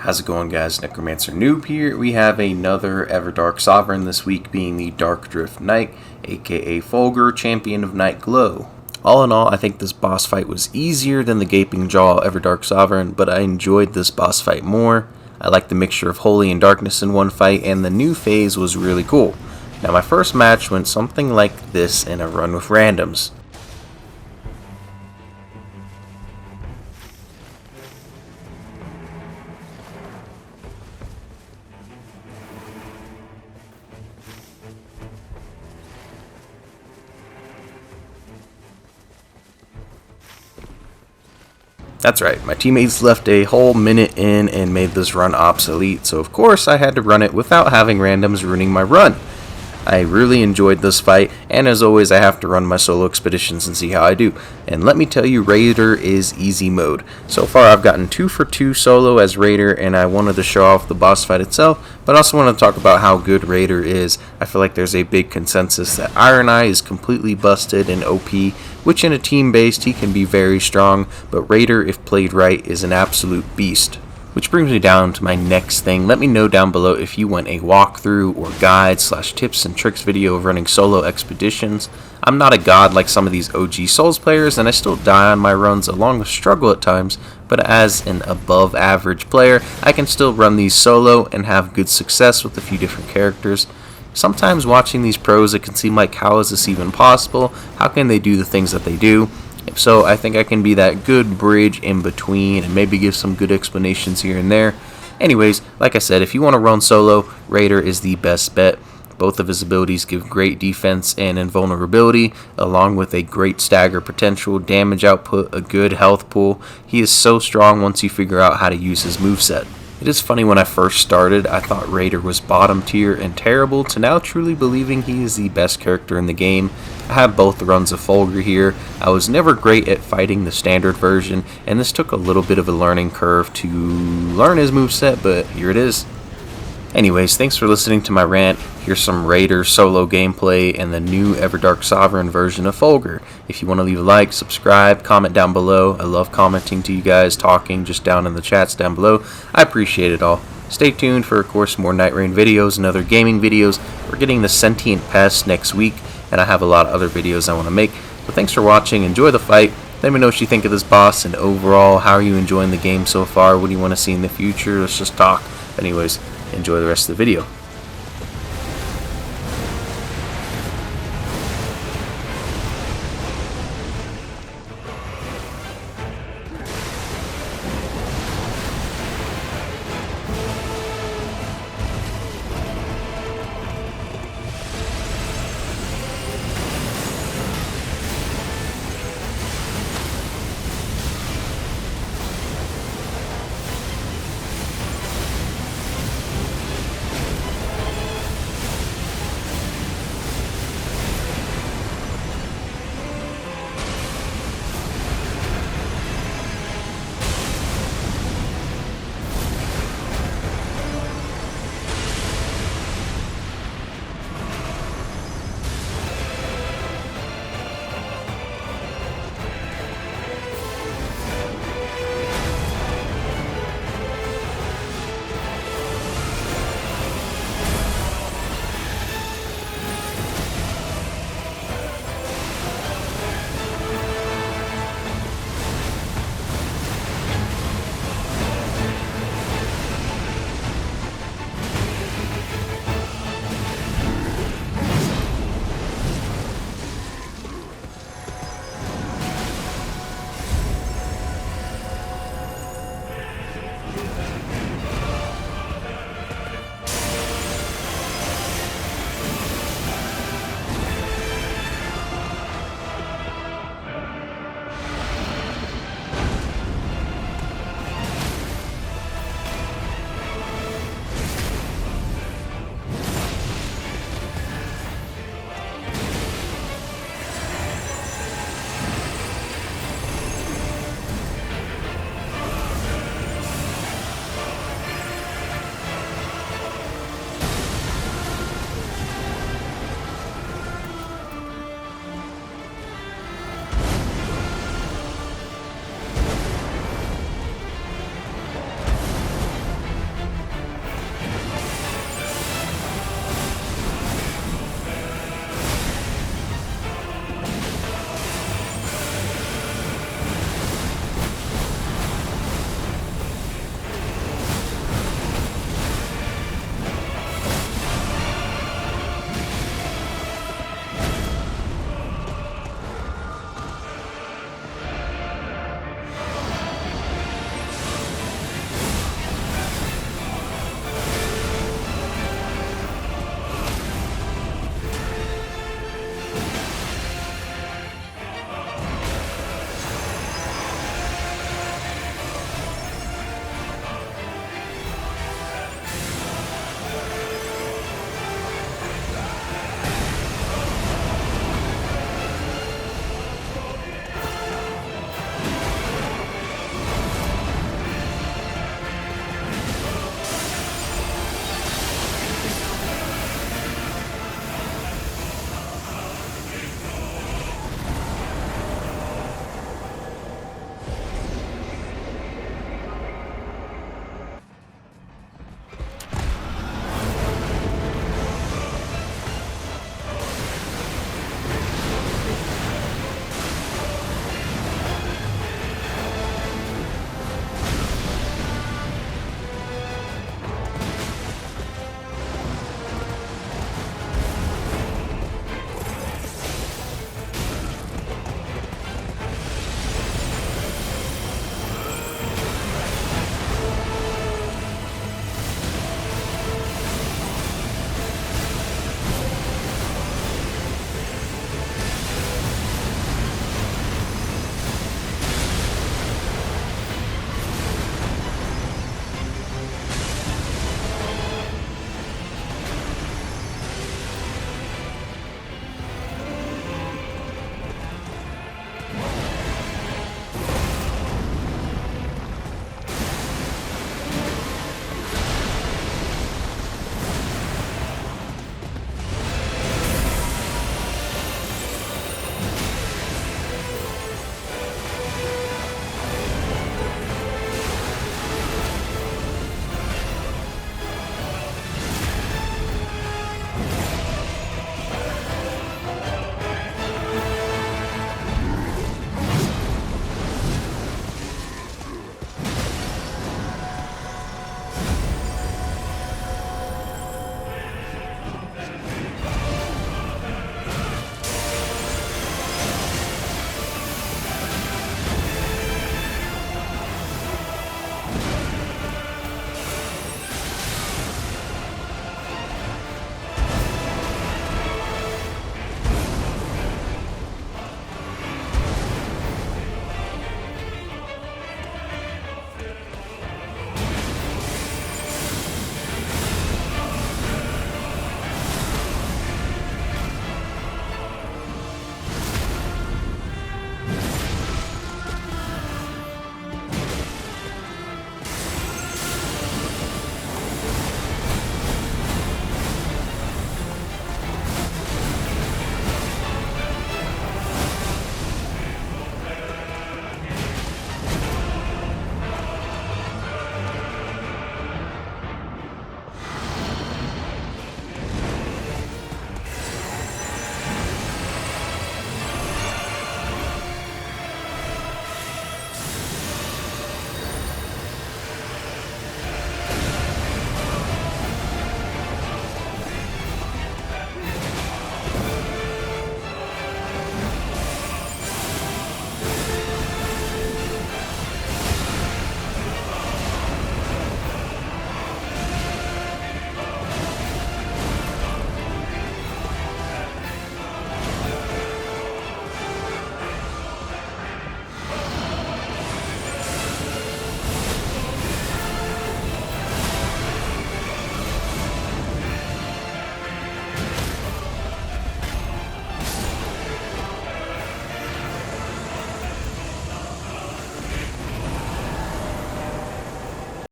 How's it going, guys? Necromancer Noob here. We have another Everdark Sovereign this week, being the Darkdrift Knight, aka Fulghor, Champion of Night Glow. All in all, I think this boss fight was easier than the Gaping Jaw Everdark Sovereign, but I enjoyed this boss fight more. I like the mixture of Holy and Darkness in one fight, and the new phase was really cool. Now, my first match went something like this in a run with randoms. That's right, my teammates left a whole minute in and made this run obsolete, so of course I had to run it without having randoms ruining my run. I really enjoyed this fight, and as always I have to run my solo expeditions and see how I do. And let me tell you, Raider is easy mode. So far I've gotten 2 for 2 solo as Raider, and I wanted to show off the boss fight itself, but I also want to talk about how good Raider is. I feel like there's a big consensus that Iron Eye is completely busted and OP, which in a team based he can be very strong, but Raider, if played right, is an absolute beast. Which brings me down to my next thing. Let me know down below if you want a walkthrough or guide / tips and tricks video of running solo expeditions. I'm not a god like some of these OG Souls players, and I still die on my runs along with struggle at times, but as an above average player, I can still run these solo and have good success with a few different characters. Sometimes watching these pros, it can seem like, how is this even possible? How can they do the things that they do? If so, I think I can be that good bridge in between and maybe give some good explanations here and there. Anyways, like I said, if you want to run solo, Raider is the best bet. Both of his abilities give great defense and invulnerability, along with a great stagger potential, damage output, a good health pool. He is so strong once you figure out how to use his moveset. It is funny, when I first started, I thought Raider was bottom tier and terrible, to now truly believing he is the best character in the game. I have both runs of Fulghor here. I was never great at fighting the standard version, and this took a little bit of a learning curve to learn his moveset, but here it is. Anyways, thanks for listening to my rant. Here's some Raider solo gameplay and the new Everdark Sovereign version of Fulghor. If you want to leave a like, subscribe, comment down below. I love commenting to you guys, talking just down in the chats down below. I appreciate it all. Stay tuned for, of course, more Nightreign videos and other gaming videos. We're getting the Sentient Pest next week, and I have a lot of other videos I want to make. So thanks for watching. Enjoy the fight. Let me know what you think of this boss, and overall, how are you enjoying the game so far? What do you want to see in the future? Let's just talk. Anyways, enjoy the rest of the video.